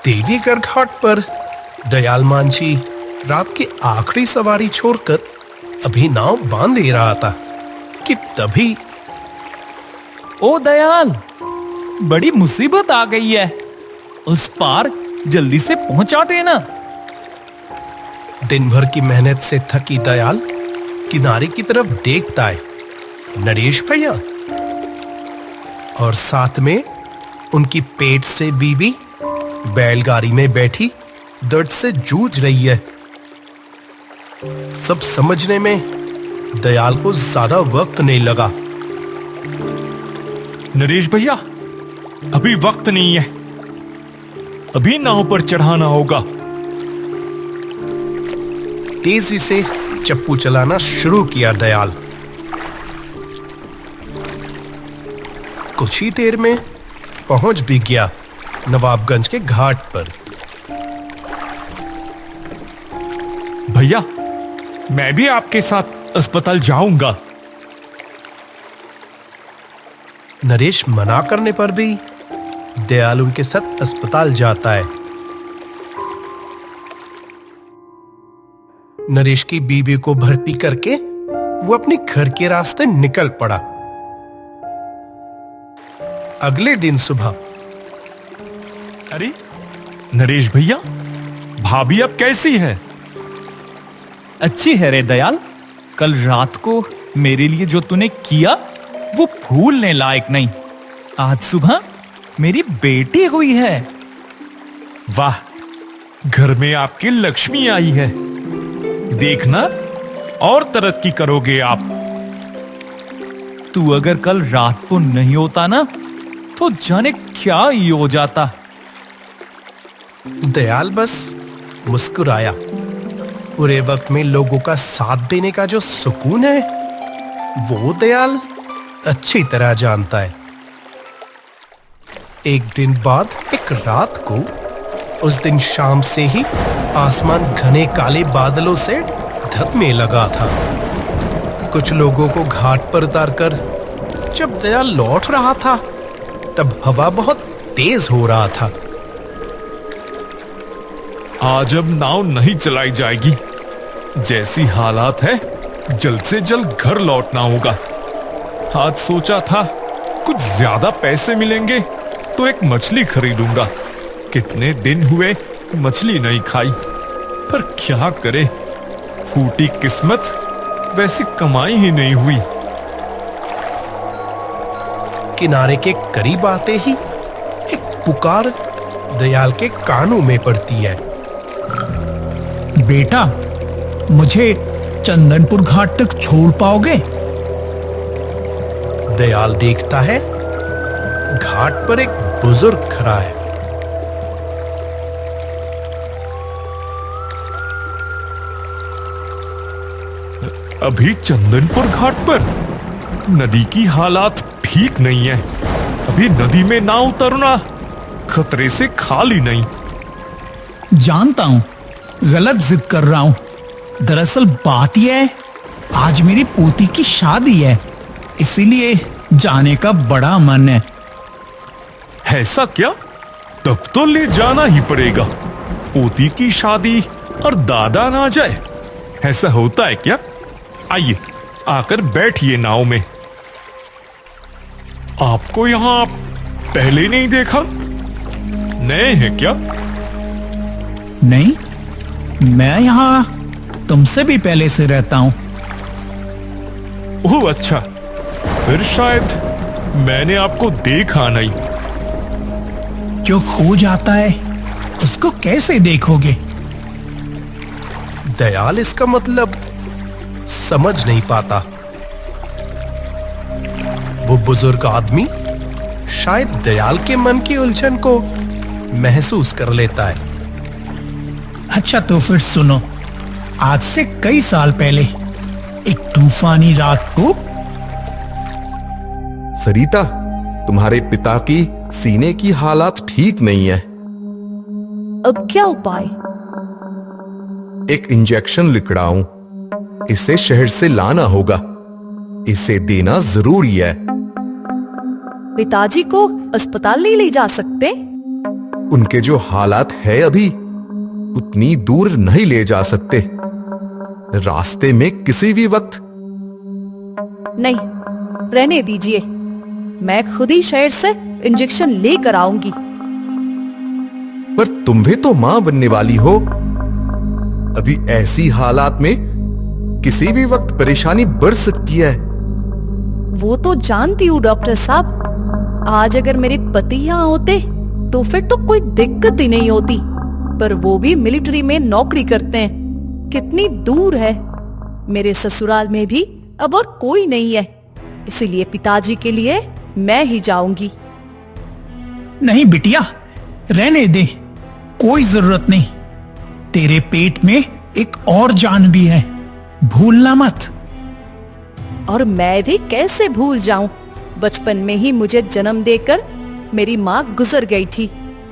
देवीगढ़ घाट पर दयाल मांझी रात की आखिरी सवारी छोड़कर अभी नाव बांध दे रहा था कि तभी ओ दयाल, बड़ी मुसीबत आ गई है, उस पार जल्दी से पहुंचा देना। दिन भर की मेहनत से थकी दयाल किनारे की तरफ देखता है नरेश भैया और साथ में उनकी पेट से बीवी बैलगाड़ी में बैठी दर्द से जूझ रही है। सब समझने में दयाल को ज्यादा वक्त नहीं लगा। नरेश भैया, अभी वक्त नहीं है, अभी नाव पर चढ़ाना होगा। तेजी से चप्पू चलाना शुरू किया दयाल। कुछ ही देर में पहुंच भी गया नवाबगंज के घाट पर। भैया, मैं भी आपके साथ अस्पताल जाऊंगा। नरेश मना करने पर भी दयाल उनके साथ अस्पताल जाता है। नरेश की बीवी को भर्ती करके वो अपने घर के रास्ते निकल पड़ा। अगले दिन सुबह, अरे नरेश भैया, भाभी अब कैसी है? अच्छी है रे दयाल। कल रात को मेरे लिए जो तूने किया वो भूलने लायक नहीं। आज सुबह मेरी बेटी हुई है। वाह, घर में आपकी लक्ष्मी आई है। देखना, और तरक्की करोगे आप। तू अगर कल रात को नहीं होता ना तो जाने क्या ही हो जाता। दयाल बस मुस्कुराया। पूरे वक्त में लोगों का साथ देने का जो सुकून है वो दयाल अच्छी तरह जानता है। एक दिन बाद एक रात को, उस दिन शाम से ही आसमान घने काले बादलों से ढकने लगा था। कुछ लोगों को घाट पर उतारकर जब दयाल लौट रहा था तब हवा बहुत तेज हो रहा था। आज अब नाव नहीं चलाई जाएगी। जैसी हालात है, जल्द से जल्द घर लौटना होगा। आज सोचा था कुछ ज्यादा पैसे मिलेंगे तो एक मछली खरीदूंगा। कितने दिन हुए मछली नहीं खाई, पर क्या करे, फूटी किस्मत, वैसी कमाई ही नहीं हुई। किनारे के करीब आते ही एक पुकार दयाल के कानों में पड़ती है। बेटा, मुझे चंदनपुर घाट तक छोड़ पाओगे? दयाल देखता है घाट पर एक बुजुर्ग खड़ा है। अभी चंदनपुर घाट पर? नदी की हालात ठीक नहीं है। अभी नदी में ना उतरना खतरे से खाली नहीं। जानता हूं गलत जिद कर रहा हूं। दरअसल बात यह है, आज मेरी पोती की शादी है, इसीलिए जाने का बड़ा मन है। ऐसा क्या? तब तो ले जाना ही पड़ेगा। पोती की शादी और दादा ना जाए, ऐसा होता है क्या? आइए, आकर बैठिए नाव में। आपको यहां पहले नहीं देखा? नए हैं क्या? नहीं, मैं यहाँ तुमसे भी पहले से रहता हूँ। ओह अच्छा, फिर शायद मैंने आपको देखा नहीं। जो खो जाता है उसको कैसे देखोगे? दयाल इसका मतलब समझ नहीं पाता। वो बुजुर्ग आदमी शायद दयाल के मन की उलझन को महसूस कर लेता है। अच्छा तो फिर सुनो, आज से कई साल पहले एक तूफानी रात को सरिता, तुम्हारे पिता की सीने की हालात ठीक नहीं है। अब क्या उपाय? एक इंजेक्शन लिख रहा हूं, इसे शहर से लाना होगा। इसे देना जरूरी है। पिताजी को अस्पताल नहीं ले जा सकते? उनके जो हालात है अभी उतनी दूर नहीं ले जा सकते। रास्ते में किसी भी वक्त। नहीं, रहने दीजिए। मैं खुद ही शहर से इंजेक्शन लेकर आऊंगी। पर तुम भी तो मां बनने वाली हो। अभी ऐसी हालात में किसी भी वक्त परेशानी बढ़ सकती है। वो तो जानती हूँ डॉक्टर साहब। आज अगर मेरे पति यहाँ होते तो फिर तो कोई दिक्कत ही नहीं होती, पर वो भी मिलिट्री में नौकरी करते हैं। कितनी दूर है। मेरे ससुराल में भी अब और कोई नहीं है, इसीलिए पिताजी के लिए मैं ही जाऊंगी। नहीं बिटिया, रहने दे, कोई जरूरत नहीं। तेरे पेट में एक और जान भी है, भूलना मत। और मैं भी कैसे भूल जाऊं, बचपन में ही मुझे जन्म देकर मेरी माँ गुजर गई थी।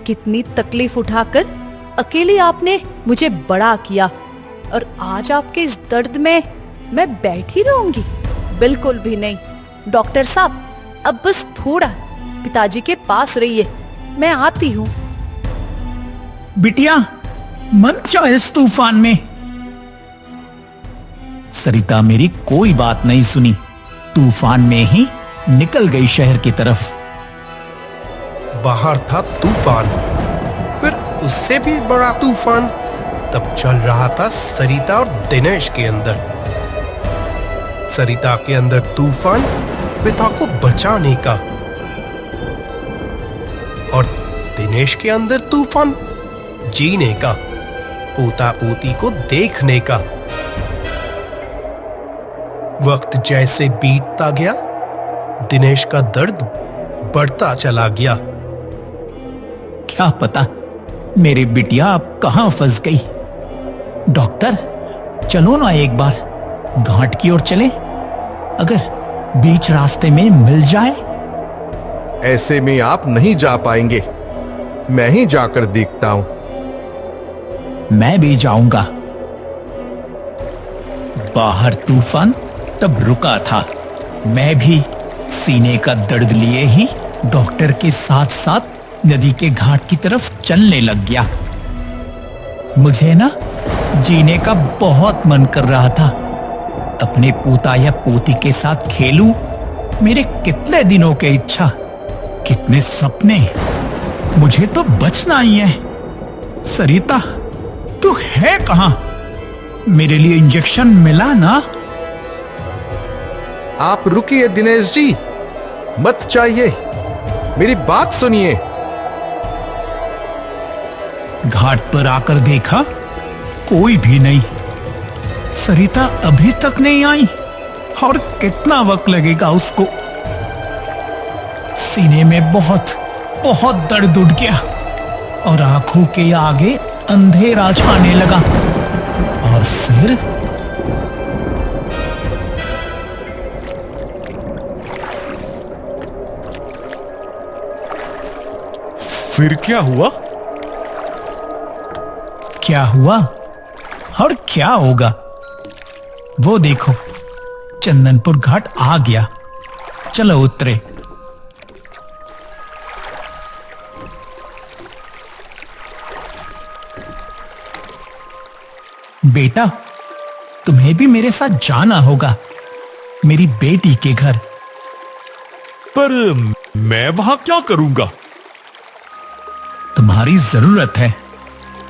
कितनी तकलीफ उठाकर अकेले आपने मुझे बड़ा किया, और आज आपके इस दर्द में मैं बैठी रहूंगी? बिल्कुल भी नहीं। डॉक्टर साहब, अब बस थोड़ा पिताजी के पास रहिए, मैं आती हूँ। बिटिया, मत जाओ इस तूफान में। सरिता मेरी कोई बात नहीं सुनी, तूफान में ही निकल गई शहर की तरफ। बाहर था तूफान, फिर उससे भी बड़ा तूफान तब चल रहा था सरिता और दिनेश के अंदर। सरिता के अंदर तूफान पिता को बचाने का, और दिनेश के अंदर तूफान जीने का, पोता पोती को देखने का। वक्त जैसे बीतता गया, दिनेश का दर्द बढ़ता चला गया। क्या पता मेरी बिटिया अब कहां फंस गई। डॉक्टर, चलो ना एक बार घाट की ओर चले, अगर बीच रास्ते में मिल जाए। ऐसे में आप नहीं जा पाएंगे, मैं ही जाकर देखता हूं। मैं भी जाऊंगा। बाहर तूफान तब रुका था। मैं भी सीने का दर्द लिए ही डॉक्टर के साथ साथ नदी के घाट की तरफ चलने लग गया। मुझे ना जीने का बहुत मन कर रहा था। अपने पोता या पोती के साथ खेलूं, मेरे कितने दिनों की इच्छा, कितने सपने। मुझे तो बचना ही है। सरिता, तू है कहां? मेरे लिए इंजेक्शन मिला ना? आप रुकिए दिनेश जी, मत जाइए, मेरी बात सुनिए। घाट पर आकर देखा, कोई भी नहीं। सरिता अभी तक नहीं आई, और कितना वक्त लगेगा उसको। सीने में बहुत बहुत दर्द उठ गया, और आंखों के आगे अंधेरा छाने लगा। और फिर क्या हुआ? क्या हुआ और क्या होगा, वो देखो, चंदनपुर घाट आ गया। चलो उतरे। बेटा, तुम्हें भी मेरे साथ जाना होगा, मेरी बेटी के घर। पर मैं वहां क्या करूंगा? तुम्हारी जरूरत है।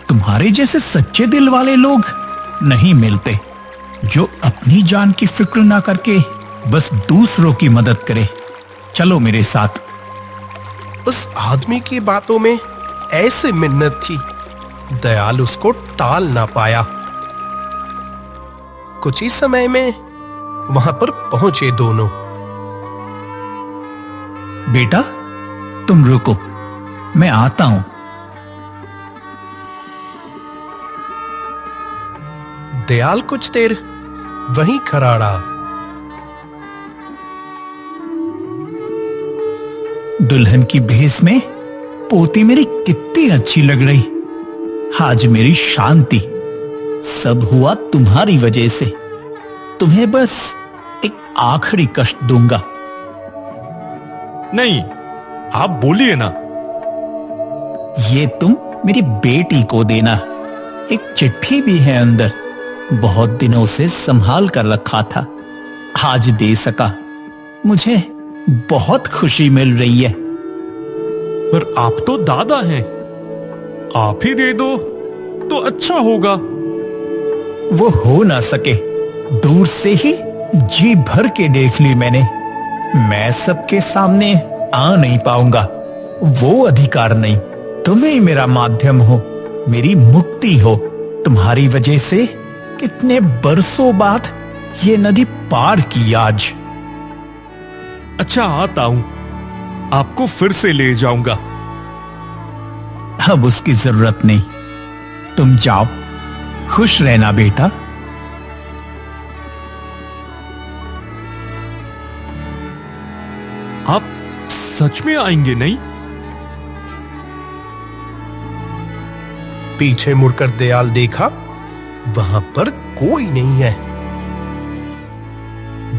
तुम्हारे जैसे सच्चे दिल वाले लोग नहीं मिलते, जो अपनी जान की फिक्र ना करके बस दूसरों की मदद करे। चलो मेरे साथ। उस आदमी की बातों में ऐसे मिन्नत थी, दयाल उसको टाल ना पाया। कुछ ही समय में वहां पर पहुंचे दोनों। बेटा, तुम रुको, मैं आता हूं। दयाल कुछ देर वहीं खड़ा रहा। दुल्हन की भेस में पोती मेरी कितनी अच्छी लग रही। आज मेरी शांति, सब हुआ तुम्हारी वजह से। तुम्हें बस एक आखिरी कष्ट दूंगा। नहीं, आप बोलिए ना। ये तुम मेरी बेटी को देना। एक चिट्ठी भी है अंदर, बहुत दिनों से संभाल कर रखा था, आज दे सका। मुझे बहुत खुशी मिल रही है। पर आप तो दादा हैं, आप ही दे दो तो अच्छा होगा। वो हो ना सके, दूर से ही जी भर के देख ली मैंने। मैं सबके सामने आ नहीं पाऊंगा, वो अधिकार नहीं। तुम ही मेरा माध्यम हो, मेरी मुक्ति हो। तुम्हारी वजह से कितने बरसों बाद ये नदी पार की आज। अच्छा, आता हूं, आपको फिर से ले जाऊंगा। अब उसकी जरूरत नहीं, तुम जाओ, खुश रहना बेटा। आप सच में आएंगे नहीं? पीछे मुड़कर दयाल देखा, वहां पर कोई नहीं है।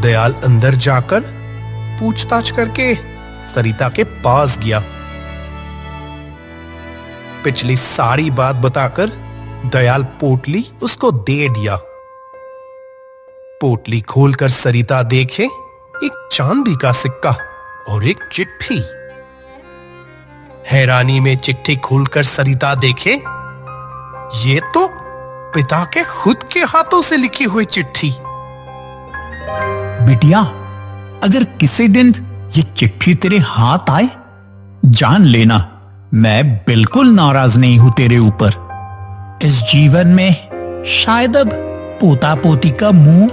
दयाल अंदर जाकर पूछताछ करके सरिता के पास गया। पिछली सारी बात बताकर दयाल पोटली उसको दे दिया। पोटली खोलकर सरिता देखे एक चांदी का सिक्का और एक चिट्ठी। हैरानी में चिट्ठी खोलकर सरिता देखे, ये तो पिता के खुद के हाथों से लिखी हुई चिट्ठी। बिटिया, अगर किसी दिन ये चिट्ठी तेरे हाथ आए, जान लेना मैं बिल्कुल नाराज नहीं हूं तेरे ऊपर। इस जीवन में शायद अब पोता पोती का मुंह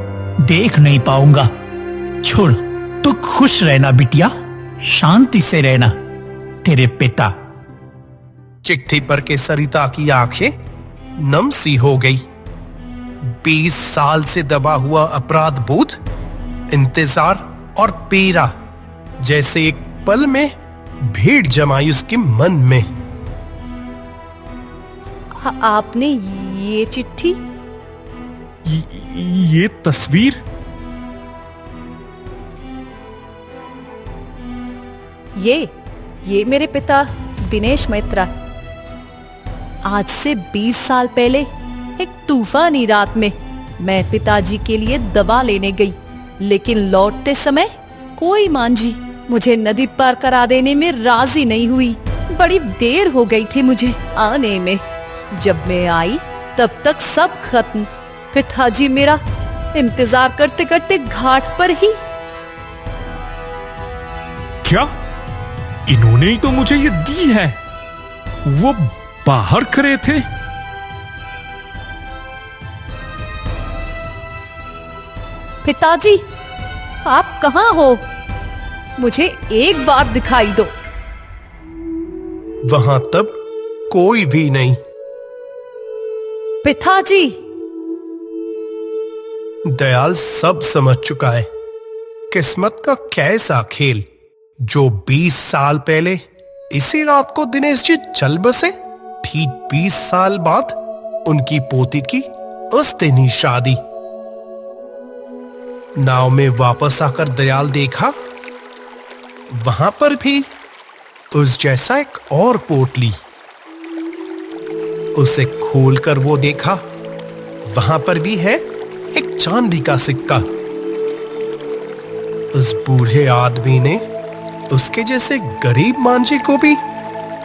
देख नहीं पाऊंगा। छोड़, तू खुश रहना बिटिया, शांति से रहना। तेरे पिता। चिट्ठी पर के सरिता की आंखें नम सी हो गई। 20 साल से दबा हुआ अपराध बोध, इंतजार और पीड़ा जैसे एक पल में भीड़ जमाई उसके मन में। आपने ये चिट्ठी? ये तस्वीर? ये मेरे पिता दिनेश मैत्रा। आज से 20 साल पहले एक तूफानी रात में मैं पिताजी के लिए दवा लेने गई, लेकिन लौटते समय कोई मांझी मुझे नदी पार करा देने में राजी नहीं हुई। बड़ी देर हो गई थी मुझे आने में। जब मैं आई तब तक सब खत्म। पिताजी मेरा इंतजार करते करते घाट पर ही। क्या? इन्होंने ही तो मुझे ये दी है। वो बाहर खड़े थे। पिताजी, आप कहां हो? मुझे एक बार दिखाई दो। वहां तब कोई भी नहीं। पिताजी! दयाल सब समझ चुका है। किस्मत का कैसा खेल, जो 20 साल पहले इसी रात को दिनेश जी चल बसे। ठीक 20 साल बाद उनकी पोती की उस दिन ही शादी। नाव में वापस आकर दयाल देखा, वहां पर भी उस जैसा एक और पोटली। उसे खोलकर वो देखा, वहां पर भी है एक चांदी का सिक्का। उस बूढ़े आदमी ने उसके जैसे गरीब मांझी को भी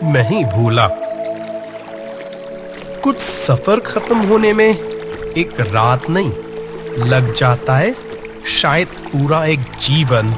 नहीं भूला। कुछ सफर खत्म होने में एक रात नहीं, लग जाता है शायद पूरा एक जीवन।